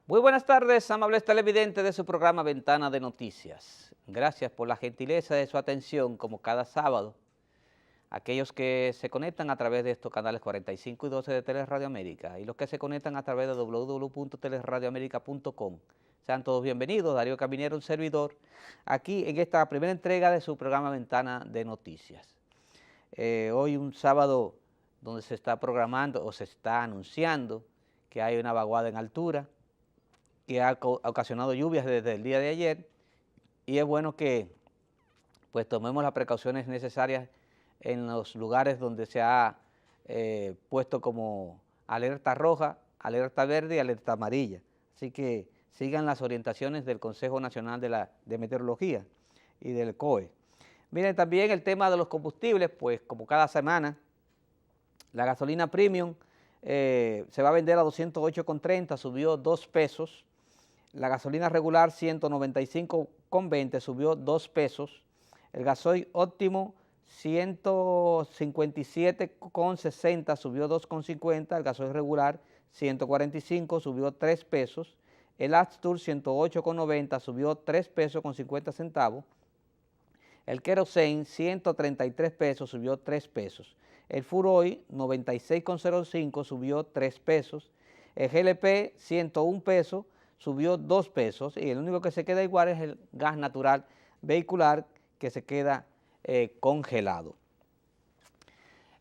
Muy buenas tardes, amables televidentes de su programa Ventana de Noticias. Gracias por la gentileza de su atención, como cada sábado. Aquellos que se conectan a través de estos canales 45 y 12 de Teleradio América y los que se conectan a través de www.teleradioamerica.com. Sean todos bienvenidos, Darío Caminero, un servidor, aquí en esta primera entrega de su programa Ventana de Noticias. Hoy un sábado donde se está programando o se está anunciando que hay una vaguada en altura, que ha ocasionado lluvias desde el día de ayer, y es bueno que pues tomemos las precauciones necesarias en los lugares donde se ha puesto como alerta roja, alerta verde y alerta amarilla. Así que sigan las orientaciones del Consejo Nacional de Meteorología y del COE. Miren, también el tema de los combustibles, pues como cada semana, la gasolina premium se va a vender a 208,30, subió 2 pesos. La gasolina regular 195,20 subió 2 pesos. El gasoil óptimo 157,60 subió 2,50. El gasoil regular 145 subió 3 pesos. El Astur 108,90 subió 3 pesos con 50 centavos. El Kerosene 133 pesos subió 3 pesos. El Furoil 96,05 subió 3 pesos. El GLP 101 pesos subió 2 pesos, y el único que se queda igual es el gas natural vehicular, que se queda congelado.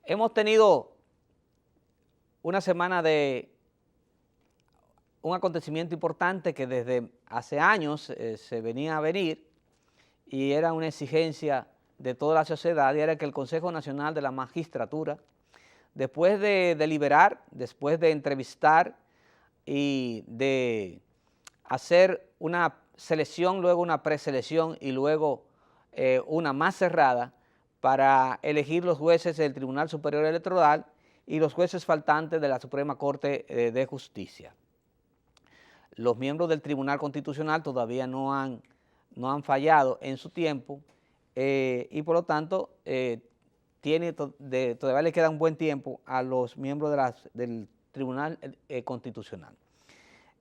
Hemos tenido una semana de un acontecimiento importante que desde hace años se venía a venir, y era una exigencia de toda la sociedad, y era que el Consejo Nacional de la Magistratura, después de deliberar, después de entrevistar y de hacer una selección, luego una preselección y luego una más cerrada para elegir los jueces del Tribunal Superior Electoral y los jueces faltantes de la Suprema Corte de Justicia. Los miembros del Tribunal Constitucional todavía no han fallado en su tiempo, y por lo tanto todavía le queda un buen tiempo a los miembros del Tribunal Constitucional.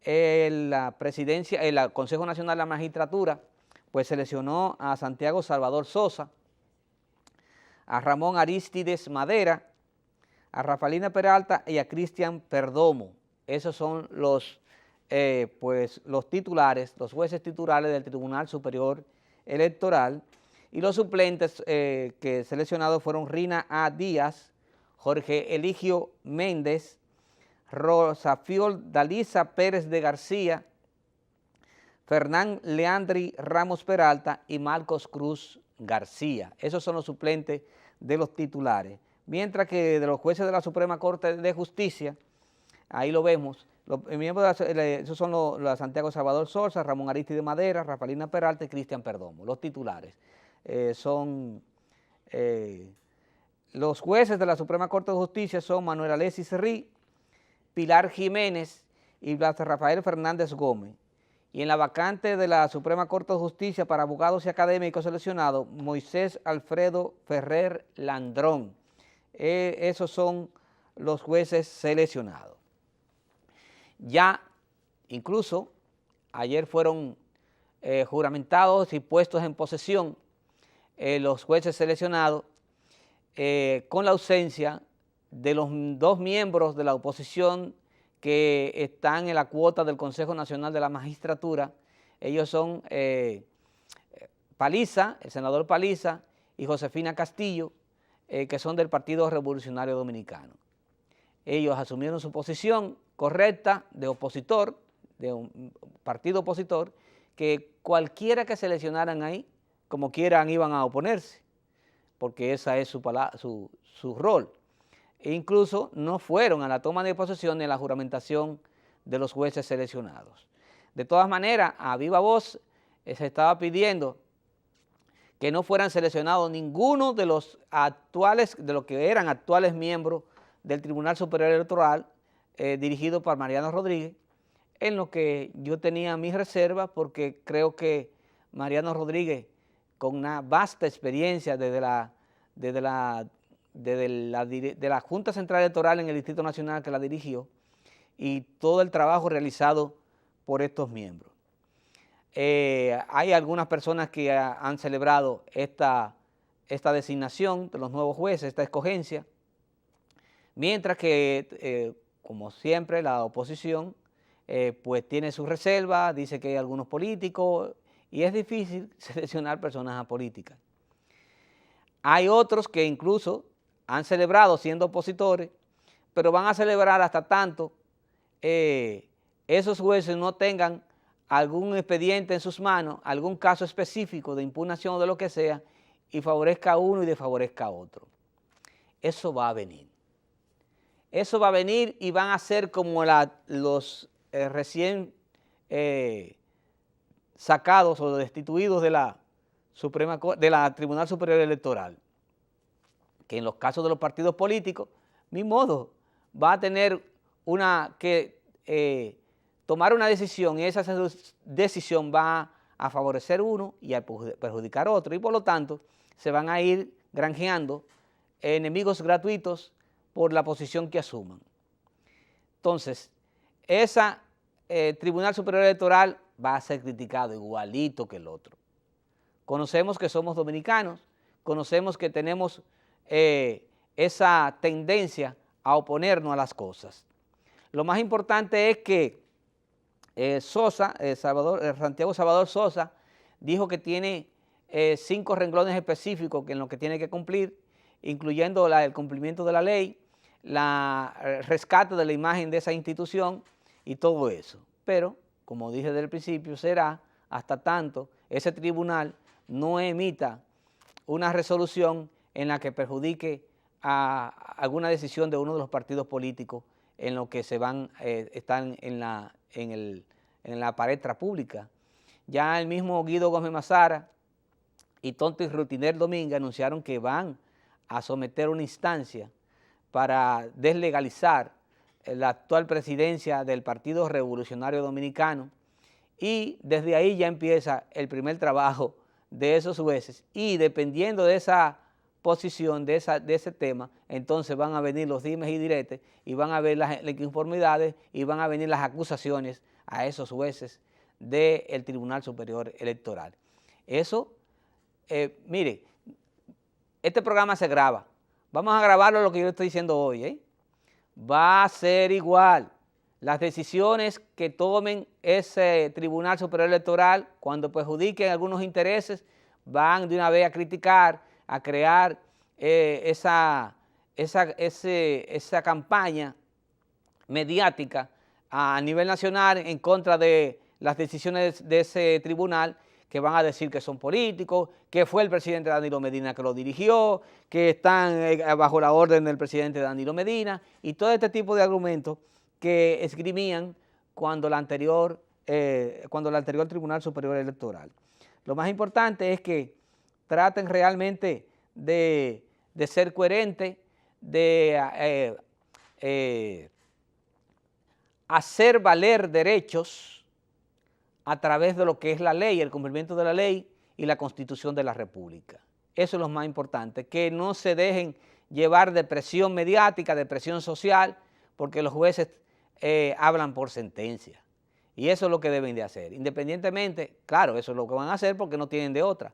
La presidencia, el Consejo Nacional de la Magistratura, pues seleccionó a Santiago Salvador Sosa, a Ramón Aristides Madera, a Rafaelina Peralta y a Cristian Perdomo. Esos son los titulares, los jueces titulares del Tribunal Superior Electoral, y los suplentes que seleccionados fueron Rina A. Díaz, Jorge Eligio Méndez, Rosafiol Dalisa Pérez de García, Fernán Leandri Ramos Peralta y Marcos Cruz García. Esos son los suplentes de los titulares. Mientras que de los jueces de la Suprema Corte de Justicia, ahí lo vemos, los miembros esos son los Santiago Salvador Sosa, Ramón Aristides Madera, Rafaelina Peralta y Cristian Perdomo. Los titulares los jueces de la Suprema Corte de Justicia son Manuel Alexis Rí, Pilar Jiménez y Blas Rafael Fernández Gómez. Y en la vacante de la Suprema Corte de Justicia para abogados y académicos seleccionados, Moisés Alfredo Ferrer Landrón. Esos son los jueces seleccionados. Ya incluso ayer fueron juramentados y puestos en posesión los jueces seleccionados, con la ausencia de los 2 miembros de la oposición que están en la cuota del Consejo Nacional de la Magistratura. Ellos son Paliza, el senador Paliza, y Josefina Castillo, que son del Partido Revolucionario Dominicano. Ellos asumieron su posición correcta de opositor, de un partido opositor, que cualquiera que seleccionaran ahí, como quieran, iban a oponerse, porque esa es su rol. E incluso no fueron a la toma de posesión ni a la juramentación de los jueces seleccionados. De todas maneras, a viva voz se estaba pidiendo que no fueran seleccionados ninguno de los que eran actuales miembros del Tribunal Superior Electoral, dirigido por Mariano Rodríguez, en lo que yo tenía mis reservas, porque creo que Mariano Rodríguez, con una vasta experiencia desde la Junta Central Electoral en el Distrito Nacional que la dirigió, y todo el trabajo realizado por estos miembros. Hay algunas personas que han celebrado esta designación de los nuevos jueces, esta escogencia, mientras que, como siempre, la oposición pues tiene sus reservas, dice que hay algunos políticos y es difícil seleccionar personas apolíticas. Hay otros que incluso han celebrado siendo opositores, pero van a celebrar hasta tanto esos jueces no tengan algún expediente en sus manos, algún caso específico de impugnación o de lo que sea, y favorezca a uno y desfavorezca a otro. Eso va a venir. Eso va a venir y van a ser como los recién sacados o destituidos de la Tribunal Superior Electoral, que en los casos de los partidos políticos, ni modo, va a tener que tomar una decisión y esa decisión va a favorecer uno y a perjudicar otro, y por lo tanto se van a ir granjeando enemigos gratuitos por la posición que asuman. Entonces, esa Tribunal Superior Electoral va a ser criticado igualito que el otro. Conocemos que somos dominicanos, conocemos que tenemos esa tendencia a oponernos a las cosas. Lo más importante es que Santiago Salvador Sosa dijo que tiene 5 renglones específicos en los que tiene que cumplir, incluyendo el cumplimiento de la ley, el rescate de la imagen de esa institución y todo eso. Pero, como dije desde el principio, será hasta tanto ese tribunal no emita una resolución en la que perjudique a alguna decisión de uno de los partidos políticos en lo que están en la palestra pública. Ya el mismo Guido Gómez Mazara y Tonti Rutiner Domínguez anunciaron que van a someter una instancia para deslegalizar la actual presidencia del Partido Revolucionario Dominicano, y desde ahí ya empieza el primer trabajo de esos jueces, y dependiendo de esa posición, de ese tema, entonces van a venir los dimes y diretes y van a ver las inconformidades y van a venir las acusaciones a esos jueces del Tribunal Superior Electoral. Eso, mire, este programa se graba. Vamos a grabarlo lo que yo estoy diciendo hoy, Va a ser igual. Las decisiones que tomen ese Tribunal Superior Electoral, cuando perjudiquen algunos intereses, van de una vez a criticar, a crear esa campaña mediática a nivel nacional en contra de las decisiones de ese tribunal, que van a decir que son políticos, que fue el presidente Danilo Medina que lo dirigió, que están bajo la orden del presidente Danilo Medina, y todo este tipo de argumentos que esgrimían cuando el anterior Tribunal Superior Electoral. Lo más importante es que traten realmente de ser coherentes, de hacer valer derechos a través de lo que es la ley, el cumplimiento de la ley y la Constitución de la República. Eso es lo más importante, que no se dejen llevar de presión mediática, de presión social, porque los jueces hablan por sentencia. Y eso es lo que deben de hacer. Independientemente, claro, eso es lo que van a hacer porque no tienen de otra.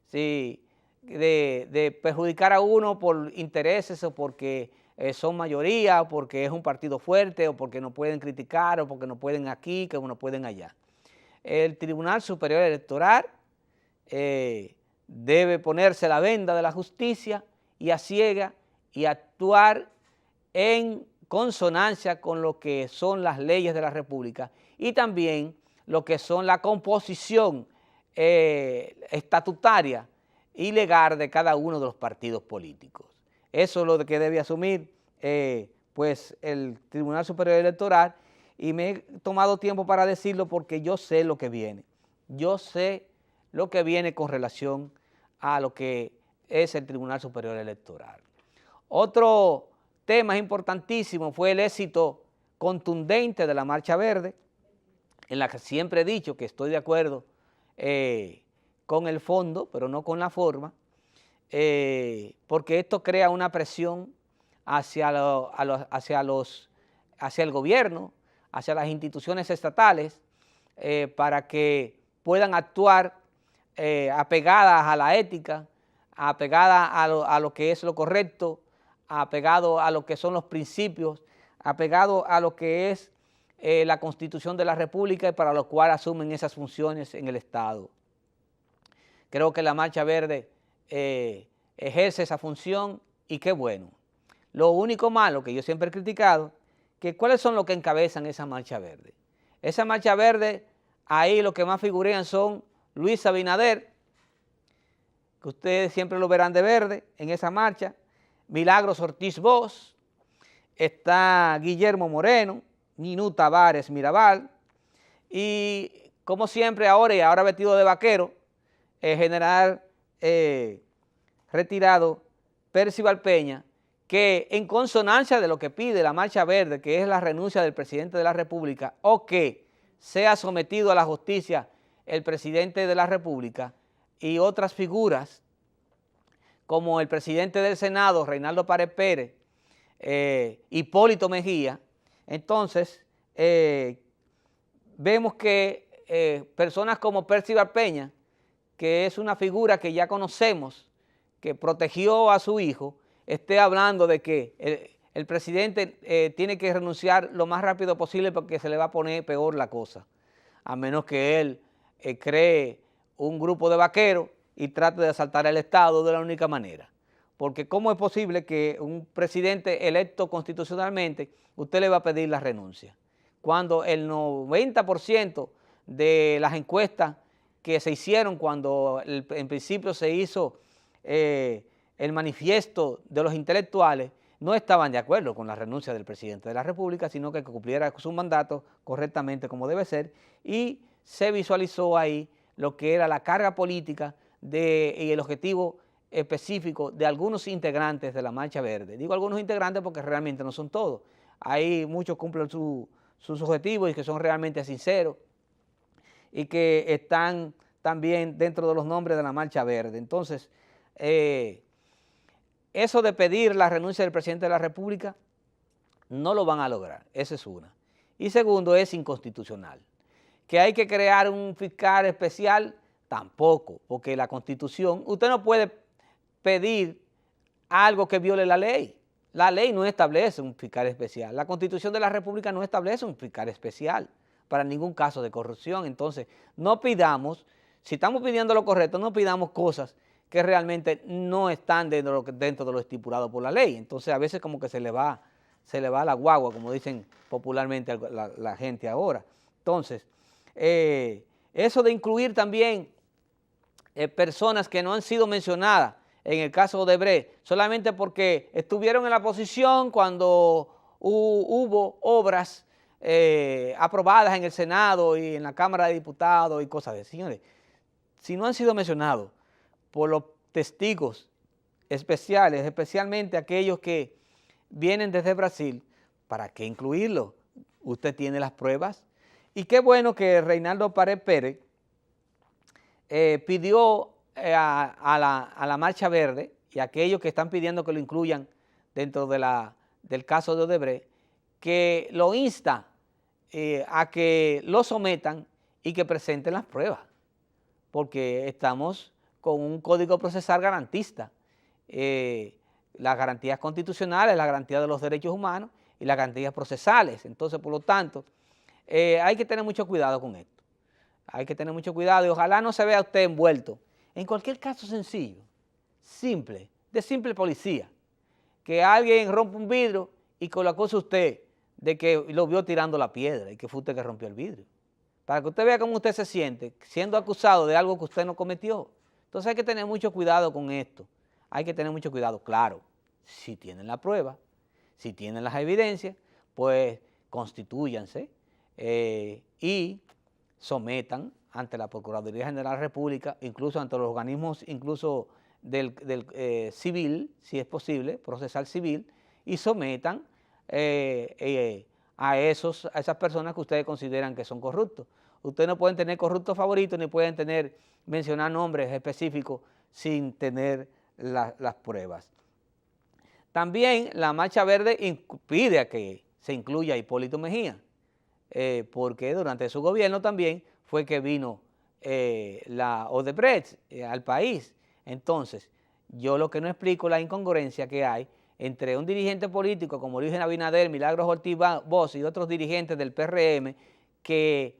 Si de perjudicar a uno por intereses o porque son mayoría, o porque es un partido fuerte, o porque no pueden criticar, o porque no pueden aquí, que no pueden allá. El Tribunal Superior Electoral debe ponerse la venda de la justicia y a ciega y actuar en consonancia con lo que son las leyes de la República y también lo que son la composición estatutaria y legal de cada uno de los partidos políticos. Eso es lo que debe asumir pues el Tribunal Superior Electoral, y me he tomado tiempo para decirlo porque yo sé lo que viene. Yo sé lo que viene con relación a lo que es el Tribunal Superior Electoral. Otro tema importantísimo fue el éxito contundente de la Marcha Verde, en la que siempre he dicho que estoy de acuerdo con el fondo, pero no con la forma, porque esto crea una presión hacia el gobierno, hacia las instituciones estatales, para que puedan actuar apegadas a la ética, apegadas a lo que es lo correcto, apegado a lo que son los principios, apegado a lo que es la Constitución de la República y para lo cual asumen esas funciones en el Estado. Creo que la Marcha Verde ejerce esa función y qué bueno. Lo único malo que yo siempre he criticado, que cuáles son los que encabezan esa Marcha Verde. Esa Marcha Verde, ahí los que más figuran son Luis Abinader, que ustedes siempre lo verán de verde en esa marcha, Milagros Ortiz Bosch, está Guillermo Moreno, Ninú Tavares Mirabal, y como siempre ahora vestido de vaquero, el general retirado Percival Peña, que en consonancia de lo que pide la Marcha Verde, que es la renuncia del presidente de la República, o que sea sometido a la justicia el presidente de la República y otras figuras, como el presidente del Senado, Reinaldo Pared Pérez, Hipólito Mejía, entonces vemos que personas como Percival Peña, que es una figura que ya conocemos, que protegió a su hijo, esté hablando de que el presidente tiene que renunciar lo más rápido posible porque se le va a poner peor la cosa, a menos que él cree un grupo de vaqueros y trate de asaltar el Estado de la única manera. Porque ¿cómo es posible que un presidente electo constitucionalmente usted le va a pedir la renuncia? Cuando el 90% de las encuestas que se hicieron cuando en principio se hizo el manifiesto de los intelectuales, no estaban de acuerdo con la renuncia del presidente de la República, sino que cumpliera su mandato correctamente como debe ser, y se visualizó ahí lo que era la carga política y el objetivo específico de algunos integrantes de la Marcha Verde. Digo algunos integrantes porque realmente no son todos. Hay muchos que cumplen sus objetivos y que son realmente sinceros y que están también dentro de los nombres de la Marcha Verde. Entonces, eso de pedir la renuncia del presidente de la República no lo van a lograr, esa es una. Y segundo, es inconstitucional. Que hay que crear un fiscal especial, tampoco, porque la Constitución, usted no puede pedir algo que viole la ley. La ley no establece un fiscal especial. La Constitución de la República no establece un fiscal especial para ningún caso de corrupción. Entonces, no pidamos, si estamos pidiendo lo correcto, no pidamos cosas que realmente no están dentro de lo estipulado por la ley. Entonces, a veces como que se le va la guagua, como dicen popularmente la gente ahora. Entonces, eso de incluir también personas que no han sido mencionadas en el caso de Odebrecht, solamente porque estuvieron en la posición cuando hubo obras aprobadas en el Senado y en la Cámara de Diputados y cosas de eso. Señores, si no han sido mencionados por los testigos especiales, especialmente aquellos que vienen desde Brasil, ¿para qué incluirlo? Usted tiene las pruebas. Y qué bueno que Reinaldo Pared Pérez pidió a la Marcha Verde y a aquellos que están pidiendo que lo incluyan dentro del caso de Odebrecht, que lo insta a que lo sometan y que presenten las pruebas, porque estamos con un código procesal garantista, las garantías constitucionales, la garantía de los derechos humanos y las garantías procesales. Entonces, por lo tanto, hay que tener mucho cuidado con esto. Hay que tener mucho cuidado y ojalá no se vea usted envuelto en cualquier caso sencillo, simple, de simple policía, que alguien rompe un vidrio y que lo acusa usted de que lo vio tirando la piedra y que fue usted que rompió el vidrio. Para que usted vea cómo usted se siente siendo acusado de algo que usted no cometió. Entonces hay que tener mucho cuidado con esto. Hay que tener mucho cuidado, claro, si tienen la prueba, si tienen las evidencias, pues constitúyanse y sometan ante la Procuraduría General de la República, incluso ante los organismos incluso del civil, si es posible, procesal civil, y sometan a esas personas que ustedes consideran que son corruptos. Ustedes no pueden tener corruptos favoritos ni pueden mencionar nombres específicos sin tener las pruebas. También la Marcha Verde pide a que se incluya a Hipólito Mejía. porque durante su gobierno también fue que vino la Odebrecht al país. Entonces, yo lo que no explico es la incongruencia que hay entre un dirigente político como Luis Abinader, Milagros Ortiz Bosch y otros dirigentes del PRM que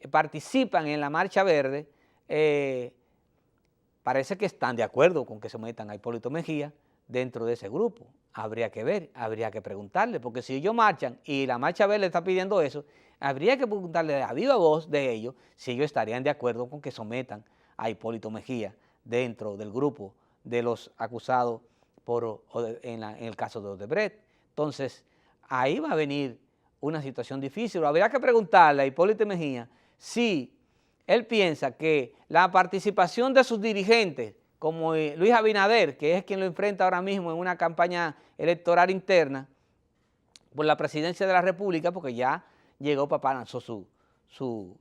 participan en la Marcha Verde, parece que están de acuerdo con que se metan a Hipólito Mejía dentro de ese grupo. Habría que ver, habría que preguntarle, porque si ellos marchan y la Marcha Verde está pidiendo eso, habría que preguntarle a viva voz de ellos si ellos estarían de acuerdo con que sometan a Hipólito Mejía dentro del grupo de los acusados en el caso de Odebrecht. Entonces, ahí va a venir una situación difícil. Habría que preguntarle a Hipólito Mejía si él piensa que la participación de sus dirigentes, como Luis Abinader, que es quien lo enfrenta ahora mismo en una campaña electoral interna por la presidencia de la República, porque ya llegó papá, lanzó su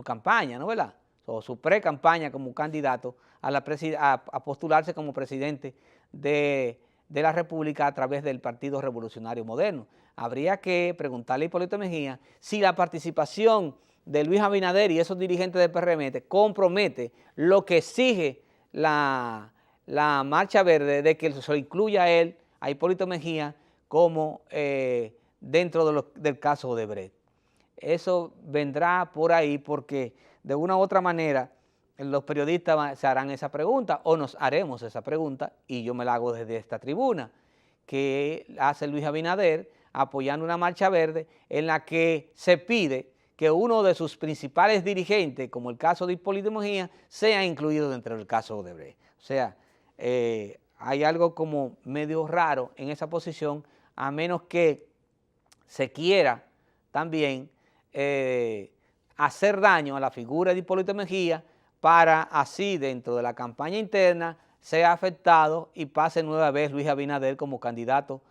campaña, ¿no, verdad? O su pre-campaña como candidato a postularse como presidente de la República a través del Partido Revolucionario Moderno. Habría que preguntarle a Hipólito Mejía si la participación de Luis Abinader y esos dirigentes del PRM compromete lo que exige la Marcha Verde de que se incluya a él, a Hipólito Mejía, como dentro del caso Odebrecht. Eso vendrá por ahí porque de una u otra manera los periodistas se harán esa pregunta o nos haremos esa pregunta y yo me la hago desde esta tribuna, que hace Luis Abinader apoyando una Marcha Verde en la que se pide que uno de sus principales dirigentes, como el caso de Hipólito Mejía, sea incluido dentro del caso Odebrecht. O sea, hay algo como medio raro en esa posición, a menos que se quiera también hacer daño a la figura de Hipólito Mejía para así dentro de la campaña interna sea afectado y pase nueva vez Luis Abinader como candidato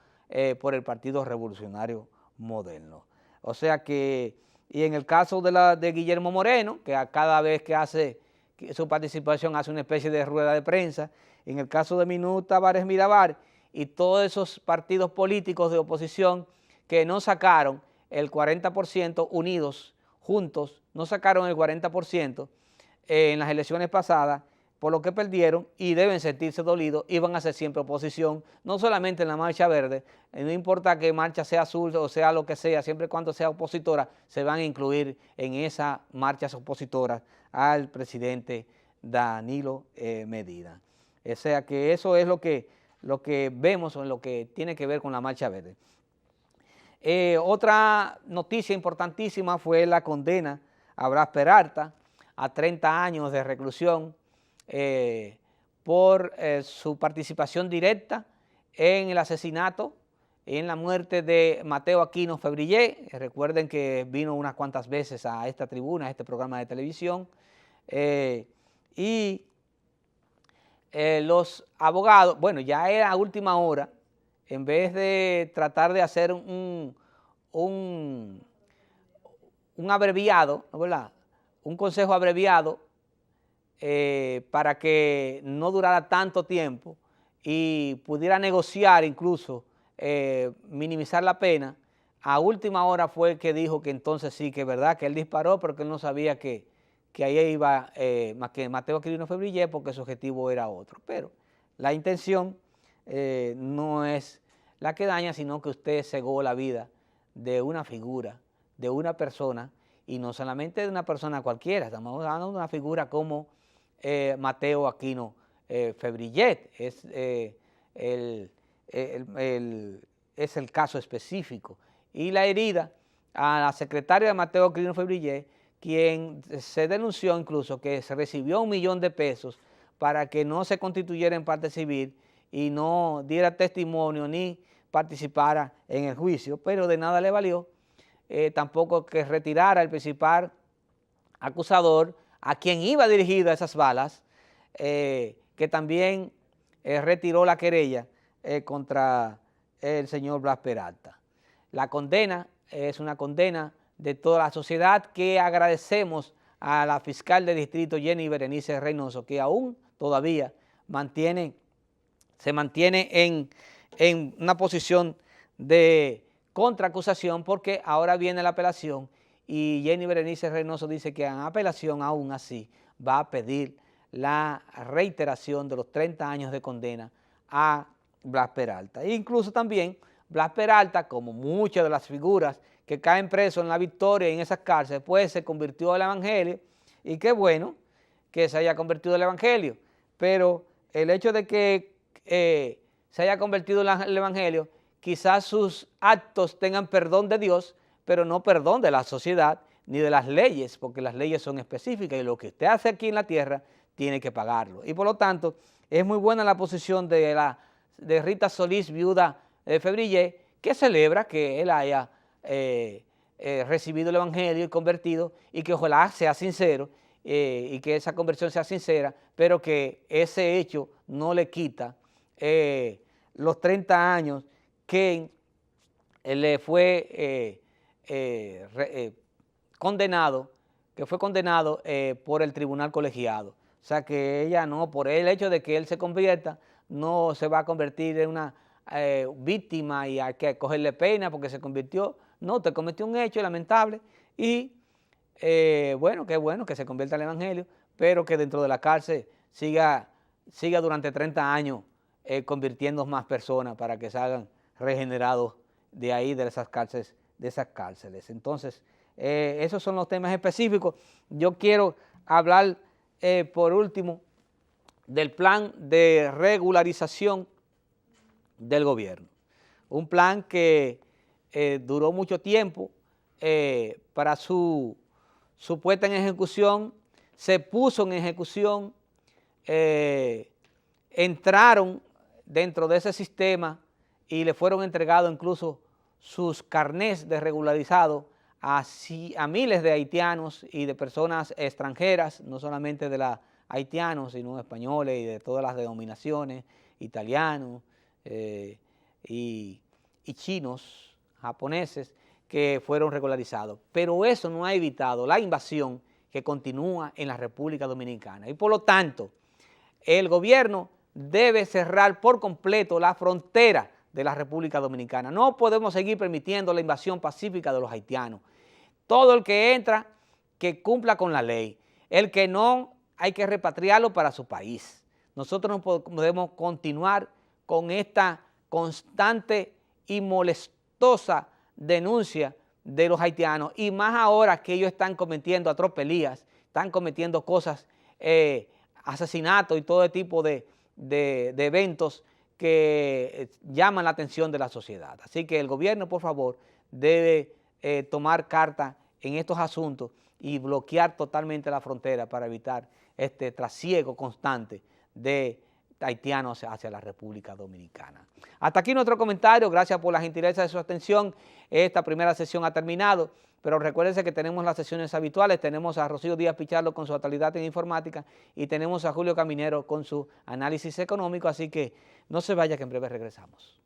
por el Partido Revolucionario Moderno. O sea que, y en el caso de Guillermo Moreno, que a cada vez que hace su participación hace una especie de rueda de prensa, en el caso de Minú Tavares Mirabal y todos esos partidos políticos de oposición que no sacaron el 40% unidos, juntos, no sacaron el 40% en las elecciones pasadas, por lo que perdieron y deben sentirse dolidos y van a ser siempre oposición, no solamente en la Marcha Verde, no importa que marcha sea azul o sea lo que sea, siempre y cuando sea opositora, se van a incluir en esas marchas opositoras al presidente Danilo Medina. O sea que eso es lo que vemos o lo que tiene que ver con la Marcha Verde. Otra noticia importantísima fue la condena a Blas Peralta a 30 años de reclusión por su participación directa en el asesinato, en la muerte de Mateo Aquino Febrillé. Recuerden que vino unas cuantas veces a esta tribuna, a este programa de televisión, y los abogados, bueno, ya era a última hora, en vez de tratar de hacer un abreviado, ¿verdad? Un consejo abreviado para que no durara tanto tiempo y pudiera negociar incluso, minimizar la pena, a última hora fue que dijo que entonces sí, que es verdad, que él disparó, pero que él no sabía que ahí iba más que Mateo Aquino Febrillé porque su objetivo era otro. Pero la intención no es la que daña, sino que usted cegó la vida de una figura, de una persona, y no solamente de una persona cualquiera, estamos hablando de una figura como Mateo Aquino Febrillé, es el caso específico. Y la herida a la secretaria de Mateo Aquino Febrillé, quien se denunció incluso que se recibió $1 millón de pesos para que no se constituyera en parte civil y no diera testimonio ni participara en el juicio, pero de nada le valió, tampoco que retirara el principal acusador a quien iba dirigida esas balas, que también retiró la querella contra el señor Blas Peralta. La condena es una condena de toda la sociedad que agradecemos a la fiscal de distrito Jenny Berenice Reynoso, que aún todavía se mantiene en una posición de contraacusación porque ahora viene la apelación y Jenny Berenice Reynoso dice que en apelación aún así va a pedir la reiteración de los 30 años de condena a Blas Peralta. E incluso también Blas Peralta, como muchas de las figuras que caen presos en La Victoria y en esas cárceles, pues se convirtió al evangelio, y qué bueno que se haya convertido al evangelio, pero el hecho de que se haya convertido al evangelio, quizás sus actos tengan perdón de Dios, pero no perdón de la sociedad ni de las leyes, porque las leyes son específicas y lo que usted hace aquí en la tierra tiene que pagarlo. Y por lo tanto, es muy buena la posición de Rita Solís, viuda de Février, que celebra que él haya recibido el evangelio y convertido, y que ojalá sea sincero y que esa conversión sea sincera, pero que ese hecho no le quita los 30 años que le fue condenado por el tribunal colegiado. O sea que ella no, por el hecho de que él se convierta, no se va a convertir en una víctima y hay que cogerle pena porque se convirtió. No, te cometió un hecho lamentable y bueno que se convierta al evangelio, pero que dentro de la cárcel siga durante 30 años convirtiendo más personas para que salgan regenerados de ahí, de esas cárceles. Entonces, esos son los temas específicos. Yo quiero hablar por último del plan de regularización del gobierno. Un plan que duró mucho tiempo para su puesta en ejecución, se puso en ejecución, entraron dentro de ese sistema y le fueron entregados incluso sus carnés de regularizado a miles de haitianos y de personas extranjeras, no solamente de los haitianos, sino españoles y de todas las denominaciones, italianos y chinos, japoneses, que fueron regularizados. Pero eso no ha evitado la invasión que continúa en la República Dominicana. Y por lo tanto, el gobierno debe cerrar por completo la frontera de la República Dominicana. No podemos seguir permitiendo la invasión pacífica de los haitianos. Todo el que entra, que cumpla con la ley. El que no, hay que repatriarlo para su país. Nosotros no podemos continuar con esta constante y molestosa denuncia de los haitianos, y más ahora que ellos están cometiendo atropelías, están cometiendo cosas, asesinatos y todo tipo de eventos que llaman la atención de la sociedad. Así que el gobierno, por favor, debe tomar carta en estos asuntos y bloquear totalmente la frontera para evitar este trasiego constante de haitianos hacia la República Dominicana. Hasta aquí nuestro comentario, gracias por la gentileza de su atención. Esta primera sesión ha terminado, pero recuérdense que tenemos las sesiones habituales, tenemos a Rocío Díaz Pichardo con su actualidad en informática y tenemos a Julio Caminero con su análisis económico, así que no se vaya que en breve regresamos.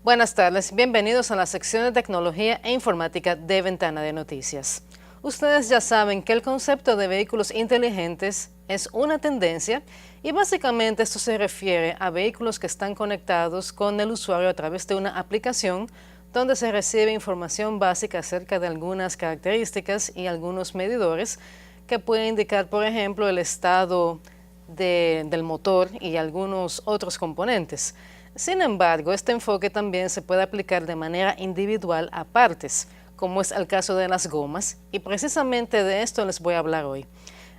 Buenas tardes, bienvenidos a la sección de tecnología e informática de Ventana de Noticias. Ustedes ya saben que el concepto de vehículos inteligentes es una tendencia y básicamente esto se refiere a vehículos que están conectados con el usuario a través de una aplicación donde se recibe información básica acerca de algunas características y algunos medidores que pueden indicar, por ejemplo, el estado del motor y algunos otros componentes. Sin embargo, este enfoque también se puede aplicar de manera individual a partes, como es el caso de las gomas, y precisamente de esto les voy a hablar hoy.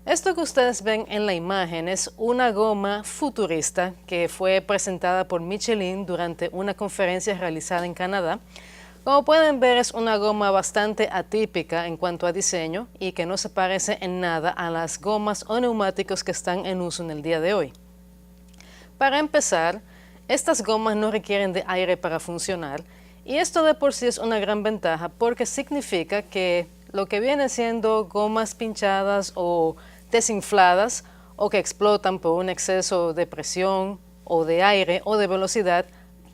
Esto que ustedes ven en la imagen es una goma futurista que fue presentada por Michelin durante una conferencia realizada en Canadá. Como pueden ver, es una goma bastante atípica en cuanto a diseño y que no se parece en nada a las gomas o neumáticos que están en uso en el día de hoy. Para empezar, Estas gomas no requieren de aire para funcionar y esto de por sí es una gran ventaja porque significa que lo que viene siendo gomas pinchadas o desinfladas o que explotan por un exceso de presión o de aire o de velocidad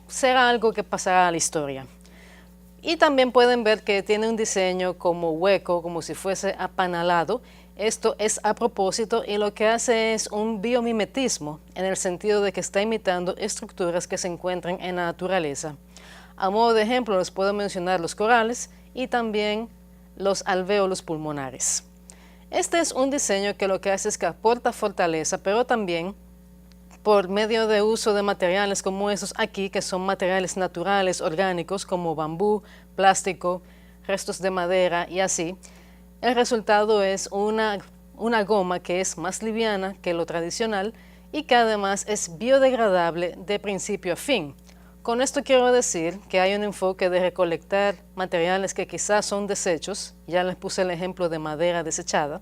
será algo que pasará a la historia. Y también pueden ver que tiene un diseño como hueco, como si fuese apanalado. Esto es a propósito y lo que hace es un biomimetismo, en el sentido de que está imitando estructuras que se encuentran en la naturaleza. A modo de ejemplo les puedo mencionar los corales y también los alvéolos pulmonares. Este es un diseño que lo que hace es que aporta fortaleza, pero también por medio de uso de materiales como esos aquí, que son materiales naturales, orgánicos, como bambú, plástico, restos de madera y así, el resultado es una goma que es más liviana que lo tradicional y que además es biodegradable de principio a fin. Con esto quiero decir que hay un enfoque de recolectar materiales que quizás son desechos, ya les puse el ejemplo de madera desechada,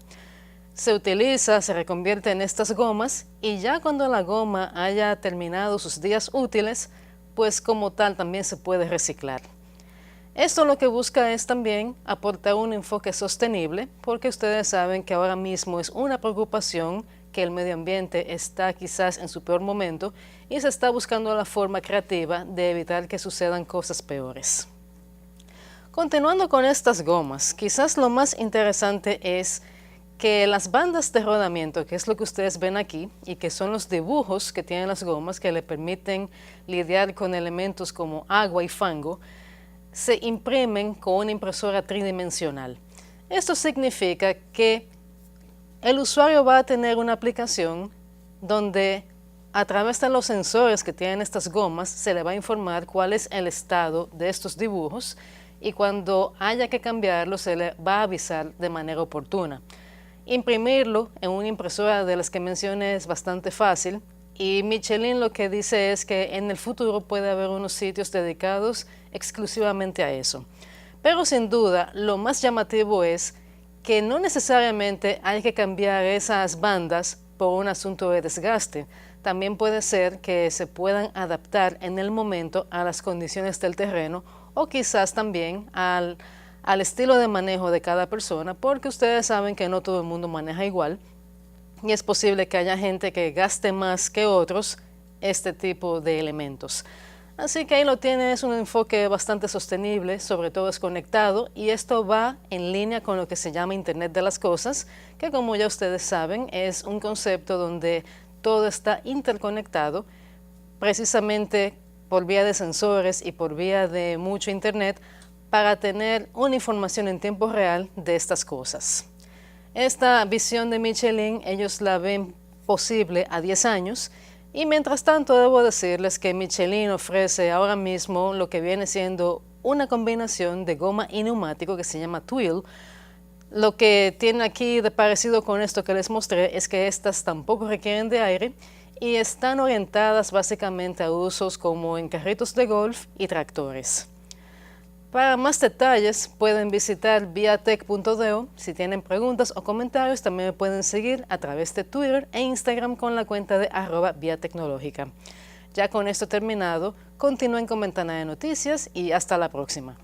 se utiliza, se reconvierte en estas gomas y ya cuando la goma haya terminado sus días útiles, pues como tal también se puede reciclar. Esto lo que busca es también aportar un enfoque sostenible, porque ustedes saben que ahora mismo es una preocupación que el medio ambiente está quizás en su peor momento y se está buscando la forma creativa de evitar que sucedan cosas peores. Continuando con estas gomas, quizás lo más interesante es que las bandas de rodamiento, que es lo que ustedes ven aquí, y que son los dibujos que tienen las gomas que le permiten lidiar con elementos como agua y fango, se imprimen con una impresora tridimensional. Esto significa que el usuario va a tener una aplicación donde a través de los sensores que tienen estas gomas se le va a informar cuál es el estado de estos dibujos y cuando haya que cambiarlo se le va a avisar de manera oportuna. Imprimirlo en una impresora de las que mencioné es bastante fácil y Michelin lo que dice es que en el futuro puede haber unos sitios dedicados exclusivamente a eso. Pero sin duda lo más llamativo es que no necesariamente hay que cambiar esas bandas por un asunto de desgaste. También puede ser que se puedan adaptar en el momento a las condiciones del terreno o quizás también al estilo de manejo de cada persona, porque ustedes saben que no todo el mundo maneja igual y es posible que haya gente que gaste más que otros este tipo de elementos. Así que ahí lo tiene, es un enfoque bastante sostenible, sobre todo es conectado y esto va en línea con lo que se llama Internet de las Cosas, que como ya ustedes saben es un concepto donde todo está interconectado, precisamente por vía de sensores y por vía de mucho Internet, para tener una información en tiempo real de estas cosas. Esta visión de Michelin ellos la ven posible a 10 años y mientras tanto debo decirles que Michelin ofrece ahora mismo lo que viene siendo una combinación de goma y neumático que se llama Twill. Lo que tiene aquí de parecido con esto que les mostré es que estas tampoco requieren de aire y están orientadas básicamente a usos como en carritos de golf y tractores. Para más detalles pueden visitar viatech.do. Si tienen preguntas o comentarios también me pueden seguir a través de Twitter e Instagram con la cuenta de @viatecnológica. Ya con esto terminado, continúen con Ventana de Noticias y hasta la próxima.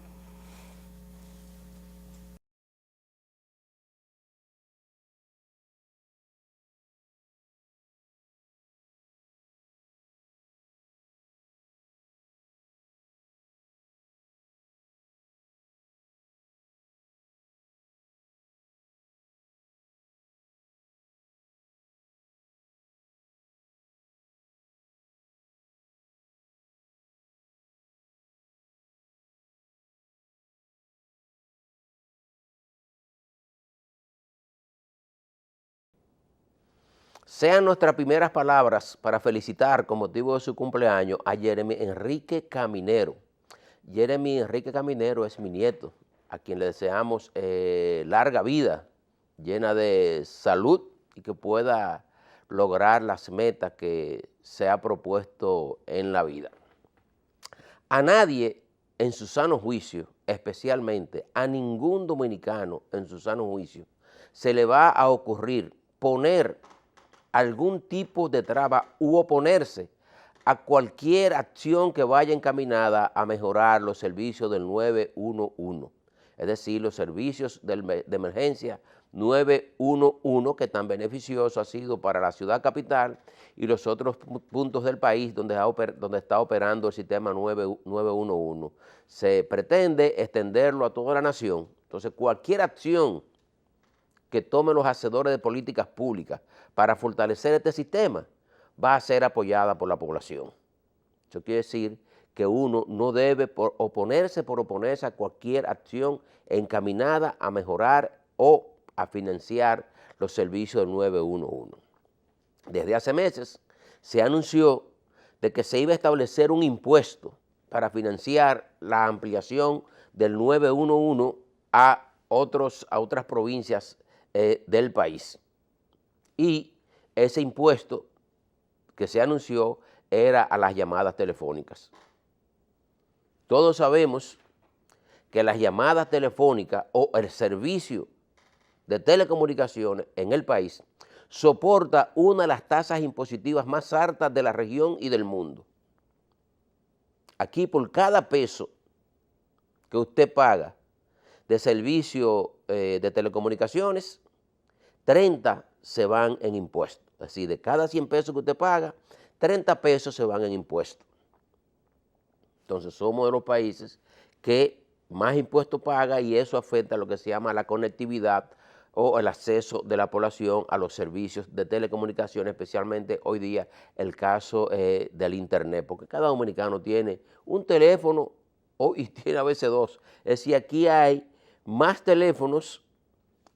Sean nuestras primeras palabras para felicitar con motivo de su cumpleaños a Jeremy Enrique Caminero. Jeremy Enrique Caminero es mi nieto, a quien le deseamos larga vida, llena de salud y que pueda lograr las metas que se ha propuesto en la vida. A nadie en su sano juicio, especialmente a ningún dominicano en su sano juicio, se le va a ocurrir poner algún tipo de traba u oponerse a cualquier acción que vaya encaminada a mejorar los servicios del 911, es decir, los servicios de emergencia 911, que tan beneficioso ha sido para la ciudad capital y los otros puntos del país donde está operando el sistema 911. Se pretende extenderlo a toda la nación. Entonces, cualquier acción que tomen los hacedores de políticas públicas para fortalecer este sistema va a ser apoyada por la población. Eso quiere decir que uno no debe oponerse a cualquier acción encaminada a mejorar o a financiar los servicios del 911. Desde hace meses se anunció de que se iba a establecer un impuesto para financiar la ampliación del 911 a otras provincias del país. Y ese impuesto que se anunció era a las llamadas telefónicas. Todos sabemos que las llamadas telefónicas o el servicio de telecomunicaciones en el país soporta una de las tasas impositivas más altas de la región y del mundo. Aquí, por cada peso que usted paga de servicio de telecomunicaciones, 30 se van en impuestos. Es decir, de cada 100 pesos que usted paga, 30 pesos se van en impuestos. Entonces, somos de los países que más impuestos paga y eso afecta a lo que se llama la conectividad o el acceso de la población a los servicios de telecomunicaciones, especialmente hoy día el caso del internet, porque cada dominicano tiene un teléfono y tiene a veces dos. Es decir, aquí hay más teléfonos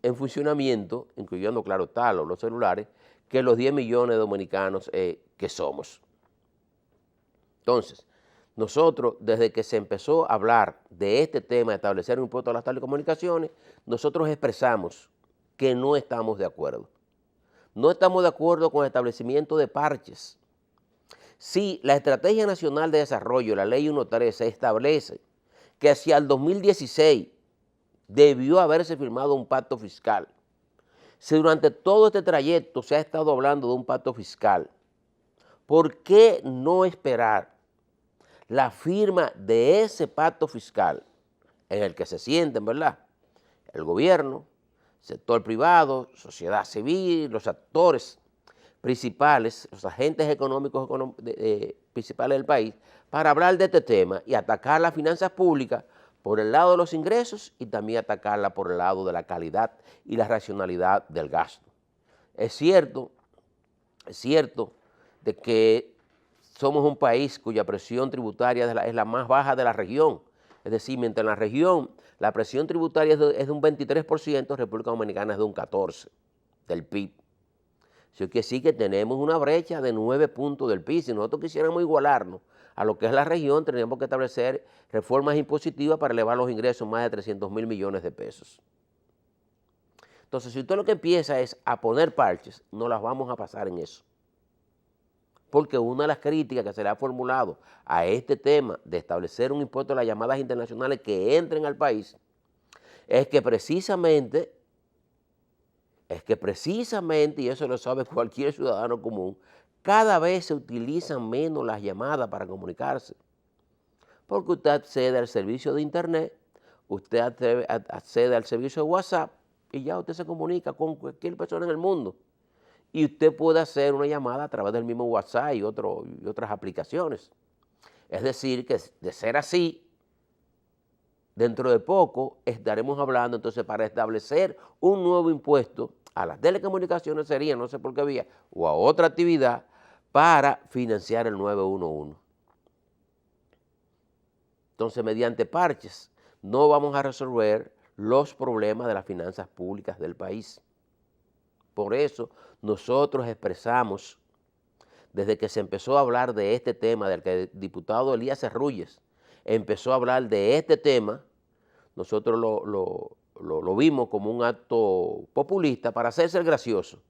en funcionamiento, incluyendo, claro, los celulares, que los 10 millones de dominicanos que somos. Entonces, nosotros, desde que se empezó a hablar de este tema de establecer un impuesto a las telecomunicaciones, nosotros expresamos que no estamos de acuerdo. No estamos de acuerdo con el establecimiento de parches. Si la Estrategia Nacional de Desarrollo, la Ley 113, establece que hacia el 2016 debió haberse firmado un pacto fiscal, si durante todo este trayecto se ha estado hablando de un pacto fiscal, ¿por qué no esperar la firma de ese pacto fiscal en el que se sienten, ¿verdad?, el gobierno, sector privado, sociedad civil, los actores principales, los agentes económicos principales del país, para hablar de este tema y atacar las finanzas públicas por el lado de los ingresos y también atacarla por el lado de la calidad y la racionalidad del gasto? Es cierto de que somos un país cuya presión tributaria es la más baja de la región. Es decir, mientras en la región la presión tributaria es de un 23%, República Dominicana es de un 14% del PIB. Eso quiere decir que tenemos una brecha de 9 puntos del PIB. Si nosotros quisiéramos igualarnos a lo que es la región, tendríamos que establecer reformas impositivas para elevar los ingresos más de 300,000 millones de pesos. Entonces, si usted lo que empieza es a poner parches, no las vamos a pasar en eso. Porque una de las críticas que se le ha formulado a este tema de establecer un impuesto a las llamadas internacionales que entren al país es que precisamente, y eso lo sabe cualquier ciudadano común, cada vez se utilizan menos las llamadas para comunicarse. Porque usted accede al servicio de internet, usted accede al servicio de WhatsApp y ya usted se comunica con cualquier persona en el mundo. Y usted puede hacer una llamada a través del mismo WhatsApp y otras aplicaciones. Es decir, que de ser así, dentro de poco estaremos hablando entonces para establecer un nuevo impuesto a las telecomunicaciones, sería, no sé por qué vía, o a otra actividad para financiar el 911. Entonces, mediante parches, no vamos a resolver los problemas de las finanzas públicas del país. Por eso, nosotros expresamos, desde que se empezó a hablar de este tema, del que el diputado Elías Cerrúyes empezó a hablar de este tema, nosotros lo vimos como un acto populista para hacerse el gracioso,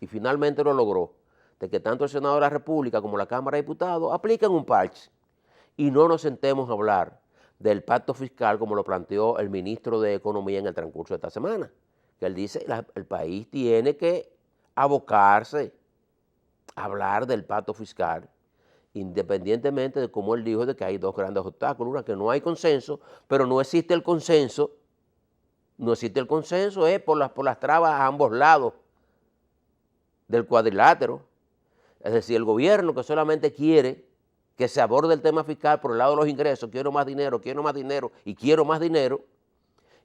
y finalmente lo logró, de que tanto el Senado de la República como la Cámara de Diputados apliquen un parche y no nos sentemos a hablar del pacto fiscal como lo planteó el ministro de Economía en el transcurso de esta semana, que él dice que el país tiene que abocarse a hablar del pacto fiscal independientemente de cómo él dijo de que hay dos grandes obstáculos, una que no hay consenso, pero no existe el consenso, es por las trabas a ambos lados del cuadrilátero, es decir, el gobierno que solamente quiere que se aborde el tema fiscal por el lado de los ingresos, quiero más dinero y quiero más dinero,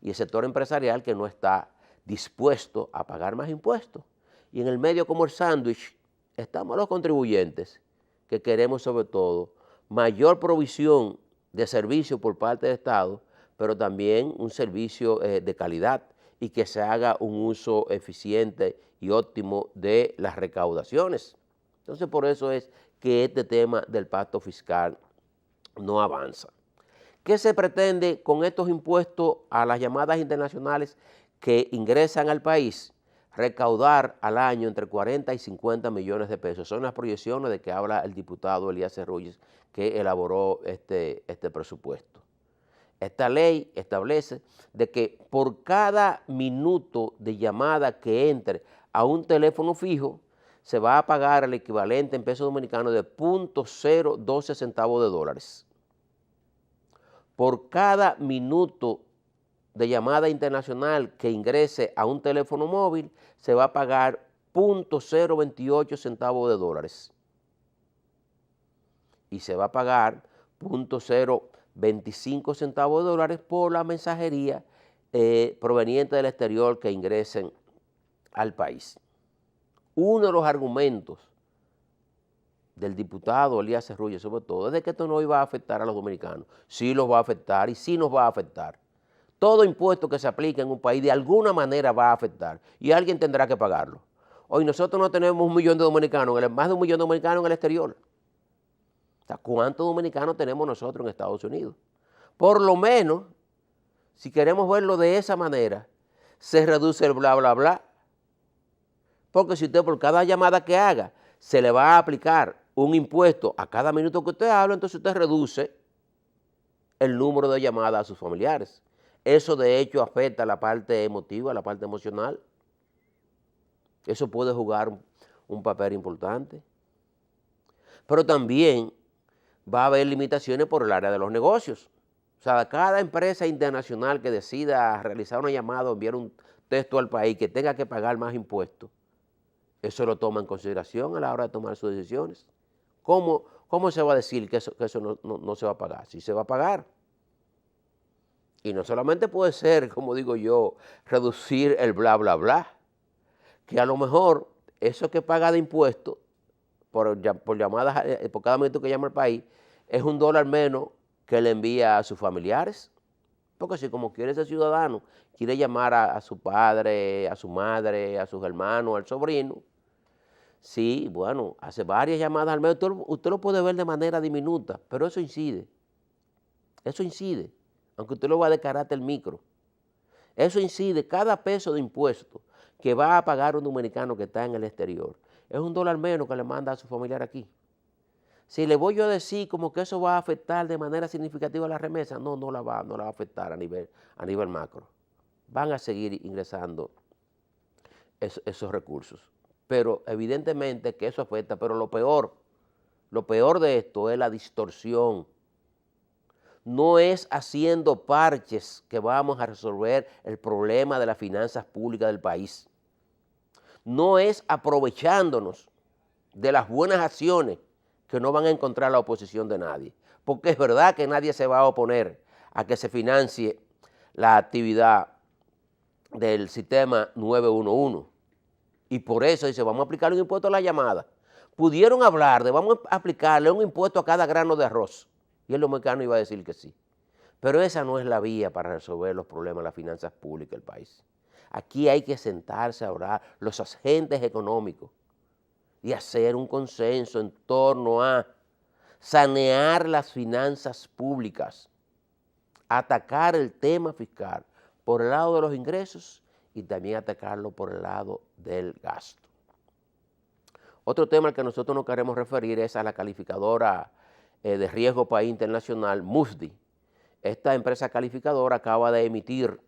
y el sector empresarial que no está dispuesto a pagar más impuestos. Y en el medio como el sándwich estamos los contribuyentes que queremos sobre todo mayor provisión de servicio por parte del Estado, pero también un servicio de calidad y que se haga un uso eficiente y óptimo de las recaudaciones. Entonces, por eso es que este tema del pacto fiscal no avanza. ¿Qué se pretende con estos impuestos a las llamadas internacionales que ingresan al país? Recaudar al año entre 40 y 50 millones de pesos. Son las proyecciones de que habla el diputado Eliezer Ruyes, que elaboró este presupuesto. Esta ley establece de que por cada minuto de llamada que entre a un teléfono fijo, se va a pagar el equivalente en pesos dominicanos de 0.012 centavos de dólares. Por cada minuto de llamada internacional que ingrese a un teléfono móvil, se va a pagar 0.028 centavos de dólares. Y se va a pagar 0.025 centavos de dólares por la mensajería proveniente del exterior que ingresen al país. Uno de los argumentos del diputado Eliezer Ruyes, sobre todo, es de que esto no iba a afectar a los dominicanos. Sí los va a afectar y sí nos va a afectar. Todo impuesto que se aplique en un país de alguna manera va a afectar y alguien tendrá que pagarlo. Hoy nosotros no tenemos 1 millón de dominicanos, más de 1 millón de dominicanos en el exterior. O sea, ¿cuántos dominicanos tenemos nosotros en Estados Unidos? Por lo menos, si queremos verlo de esa manera, se reduce el bla, bla, bla. Porque si usted por cada llamada que haga se le va a aplicar un impuesto a cada minuto que usted habla, entonces usted reduce el número de llamadas a sus familiares. Eso de hecho afecta la parte emotiva, la parte emocional. Eso puede jugar un papel importante. Pero también va a haber limitaciones por el área de los negocios. O sea, cada empresa internacional que decida realizar una llamada o enviar un texto al país que tenga que pagar más impuestos, eso lo toma en consideración a la hora de tomar sus decisiones. ¿Cómo se va a decir que eso no se va a pagar? Sí se va a pagar. Y no solamente puede ser, como digo yo, reducir el bla, bla, bla, que a lo mejor eso que paga de impuestos por llamadas, por cada minuto que llama al país, es $1 menos que le envía a sus familiares. Porque si como quiere ese ciudadano, quiere llamar a su padre, a su madre, a sus hermanos, al sobrino, sí, bueno, hace varias llamadas al mes, usted lo puede ver de manera diminuta, pero eso incide, aunque usted lo va a de carácter micro. Eso incide, cada peso de impuesto que va a pagar un dominicano que está en el exterior, es $1 menos que le manda a su familiar aquí. Si le voy yo a decir como que eso va a afectar de manera significativa a la remesa, no la va a afectar a nivel macro. Van a seguir ingresando esos recursos. Pero evidentemente que eso afecta, pero lo peor de esto es la distorsión. No es haciendo parches que vamos a resolver el problema de las finanzas públicas del país. No es aprovechándonos de las buenas acciones que no van a encontrar la oposición de nadie. Porque es verdad que nadie se va a oponer a que se financie la actividad del sistema 911. Y por eso dice, vamos a aplicarle un impuesto a la llamada. Pudieron hablar de vamos a aplicarle un impuesto a cada grano de arroz. Y el dominicano iba a decir que sí. Pero esa no es la vía para resolver los problemas de las finanzas públicas del país. Aquí hay que sentarse a orar los agentes económicos y hacer un consenso en torno a sanear las finanzas públicas, atacar el tema fiscal por el lado de los ingresos y también atacarlo por el lado del gasto. Otro tema al que nosotros nos queremos referir es a la calificadora de riesgo país internacional, Moody's. Esta empresa calificadora acaba de emitir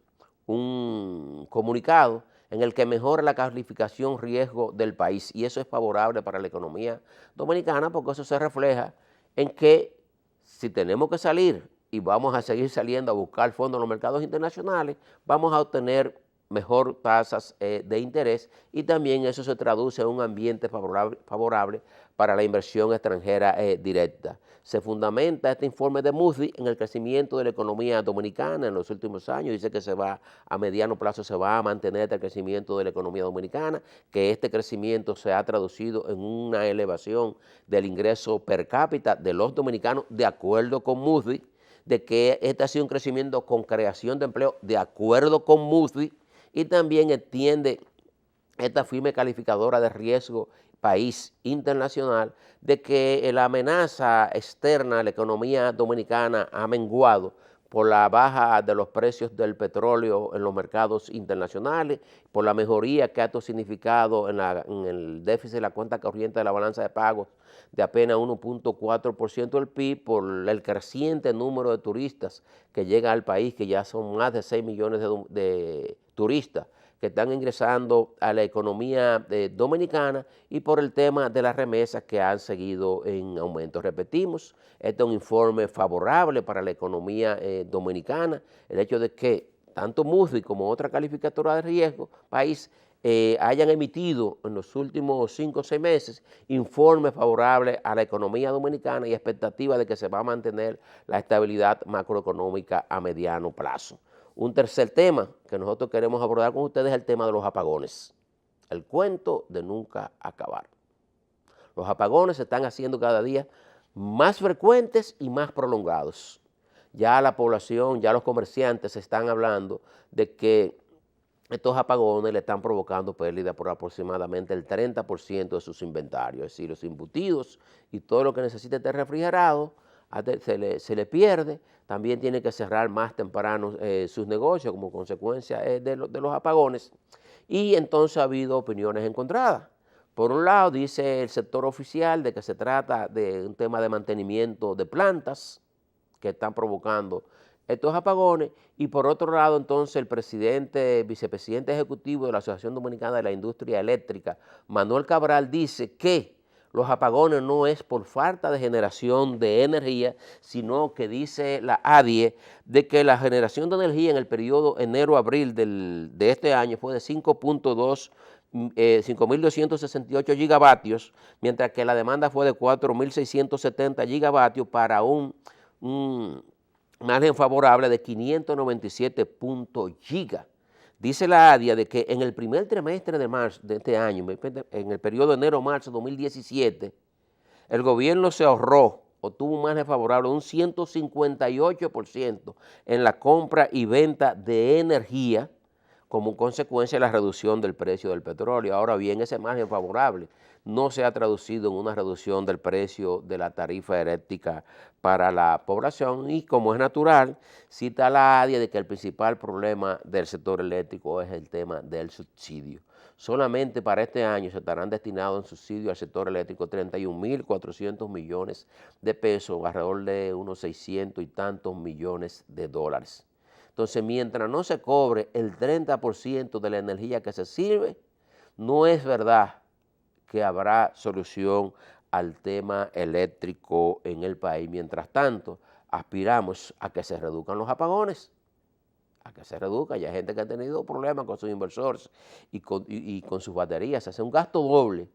un comunicado en el que mejora la calificación riesgo del país y eso es favorable para la economía dominicana porque eso se refleja en que si tenemos que salir y vamos a seguir saliendo a buscar fondos en los mercados internacionales, vamos a obtener mejor tasas de interés y también eso se traduce en un ambiente favorable para la inversión extranjera directa. Se fundamenta este informe de Moody's en el crecimiento de la economía dominicana en los últimos años. Dice que a mediano plazo se va a mantener este crecimiento de la economía dominicana, que este crecimiento se ha traducido en una elevación del ingreso per cápita de los dominicanos, de acuerdo con Moody's, de que este ha sido un crecimiento con creación de empleo, de acuerdo con Moody's, y también entiende esta firme calificadora de riesgo país internacional de que la amenaza externa a la economía dominicana ha menguado por la baja de los precios del petróleo en los mercados internacionales, por la mejoría que ha significado en el déficit de la cuenta corriente de la balanza de pagos de apenas 1.4% del PIB, por el creciente número de turistas que llega al país, que ya son más de 6 millones de turistas que están ingresando a la economía dominicana, y por el tema de las remesas que han seguido en aumento. Repetimos, este es un informe favorable para la economía dominicana, el hecho de que tanto Moody's como otra calificadora de riesgo país hayan emitido en los últimos 5 o 6 meses informes favorables a la economía dominicana y expectativa de que se va a mantener la estabilidad macroeconómica a mediano plazo. Un tercer tema que nosotros queremos abordar con ustedes es el tema de los apagones, el cuento de nunca acabar. Los apagones se están haciendo cada día más frecuentes y más prolongados. Ya la población, ya los comerciantes están hablando de que estos apagones le están provocando pérdida por aproximadamente el 30% de sus inventarios, es decir, los embutidos y todo lo que necesite estar refrigerado se le pierde. También tiene que cerrar más temprano sus negocios como consecuencia de los apagones, y entonces ha habido opiniones encontradas. Por un lado dice el sector oficial de que se trata de un tema de mantenimiento de plantas que están provocando estos apagones, y por otro lado entonces el vicepresidente ejecutivo de la Asociación Dominicana de la Industria Eléctrica, Manuel Cabral, dice que los apagones no es por falta de generación de energía, sino que dice la ADIE de que la generación de energía en el periodo enero-abril de este año fue de 5.268 gigavatios, mientras que la demanda fue de 4.670 gigavatios para un margen favorable de 597 gigas. Dice la ADIA de que en el primer trimestre de marzo de este año, en el periodo enero-marzo de 2017, el gobierno se ahorró o tuvo un margen favorable de un 158% en la compra y venta de energía como consecuencia de la reducción del precio del petróleo. Ahora bien, ese margen favorable no se ha traducido en una reducción del precio de la tarifa eléctrica para la población, y como es natural, cita la ADIA de que el principal problema del sector eléctrico es el tema del subsidio. Solamente para este año se estarán destinados en subsidio al sector eléctrico 31.400 millones de pesos, alrededor de unos 600 y tantos millones de dólares. Entonces, mientras no se cobre el 30% de la energía que se sirve, no es verdad que habrá solución al tema eléctrico en el país. Mientras tanto, aspiramos a que se reduzcan los apagones, a que se reduzca. Ya hay gente que ha tenido problemas con sus inversores y con sus baterías. Se hace un gasto doble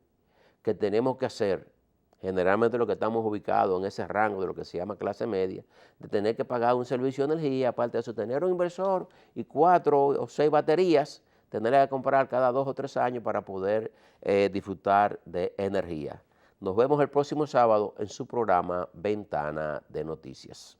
que tenemos que hacer. Generalmente lo que estamos ubicados en ese rango de lo que se llama clase media, de tener que pagar un servicio de energía, aparte de eso, tener un inversor y 4 o 6 baterías, tenerlas que comprar cada 2 o 3 años para poder disfrutar de energía. Nos vemos el próximo sábado en su programa Ventana de Noticias.